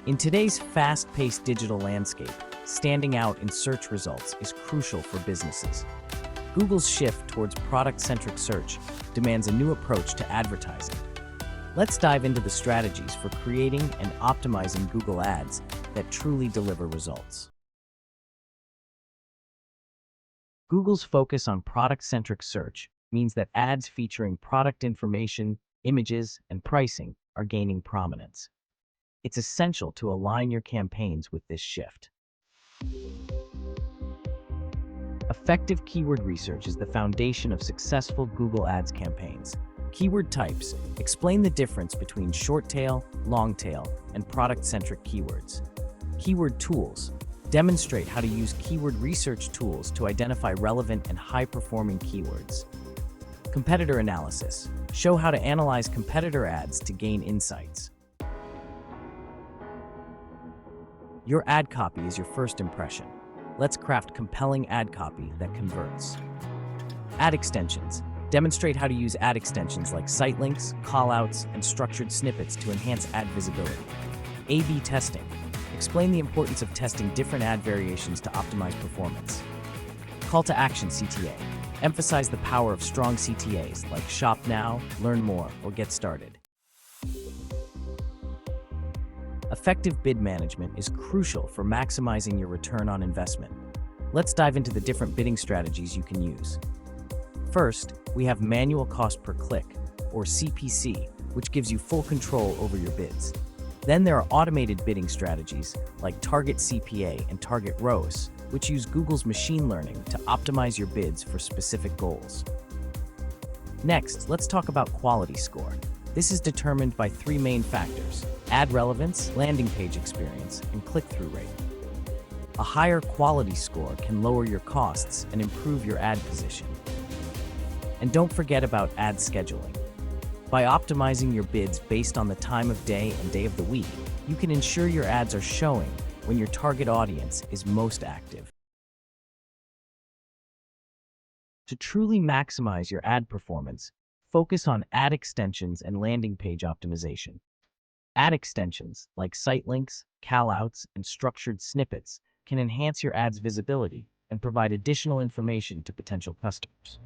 In today's fast-paced digital landscape, standing out in search results is crucial for businesses. Google's shift towards product-centric search demands a new approach to advertising. Let's dive into the strategies for creating and optimizing Google Ads that truly deliver results. Google's focus on product-centric search means that ads featuring product information, images, and pricing are gaining prominence. It's essential to align your campaigns with this shift. Effective keyword research is the foundation of successful Google Ads campaigns. Keyword types explain the difference between short-tail, long-tail, and product-centric keywords. Keyword tools demonstrate how to use keyword research tools to identify relevant and high-performing keywords. Competitor analysis show how to analyze competitor ads to gain insights. Your ad copy is your first impression. Let's craft compelling ad copy that converts. Ad extensions demonstrate how to use ad extensions like site links, callouts, and structured snippets to enhance ad visibility. A/B testing explain the importance of testing different ad variations to optimize performance. Call to action CTA emphasize the power of strong CTAs like shop now, learn more, or get started. Effective bid management is crucial for maximizing your return on investment. Let's dive into the different bidding strategies you can use. First, we have manual cost per click, or CPC, which gives you full control over your bids. Then there are automated bidding strategies like Target CPA and Target ROAS, which use Google's machine learning to optimize your bids for specific goals. Next, let's talk about quality score. This is determined by three main factors: ad relevance, landing page experience, and click-through rate. A higher quality score can lower your costs and improve your ad position. And don't forget about ad scheduling. By optimizing your bids based on the time of day and day of the week, you can ensure your ads are showing when your target audience is most active. To truly maximize your ad performance, focus on ad extensions and landing page optimization. Ad extensions like site links, callouts, and structured snippets can enhance your ad's visibility and provide additional information to potential customers.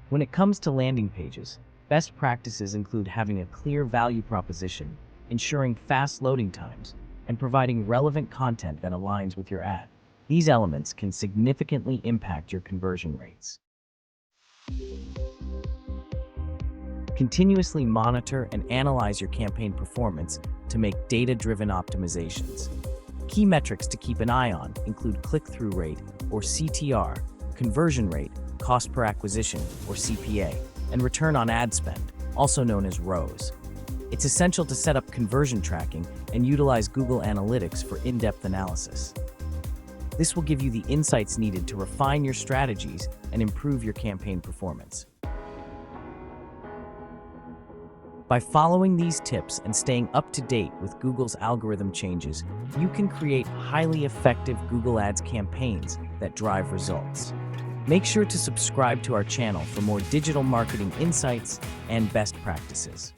When it comes to landing pages, best practices include having a clear value proposition, ensuring fast loading times, and providing relevant content that aligns with your ad. These elements can significantly impact your conversion rates. Continuously monitor and analyze your campaign performance to make data-driven optimizations. Key metrics to keep an eye on include click-through rate, or CTR, conversion rate, cost per acquisition, or CPA, and return on ad spend, also known as ROAS. It's essential to set up conversion tracking and utilize Google Analytics for in-depth analysis. This will give you the insights needed to refine your strategies and improve your campaign performance. By following these tips and staying up to date with Google's algorithm changes, you can create highly effective Google Ads campaigns that drive results. Make sure to subscribe to our channel for more digital marketing insights and best practices.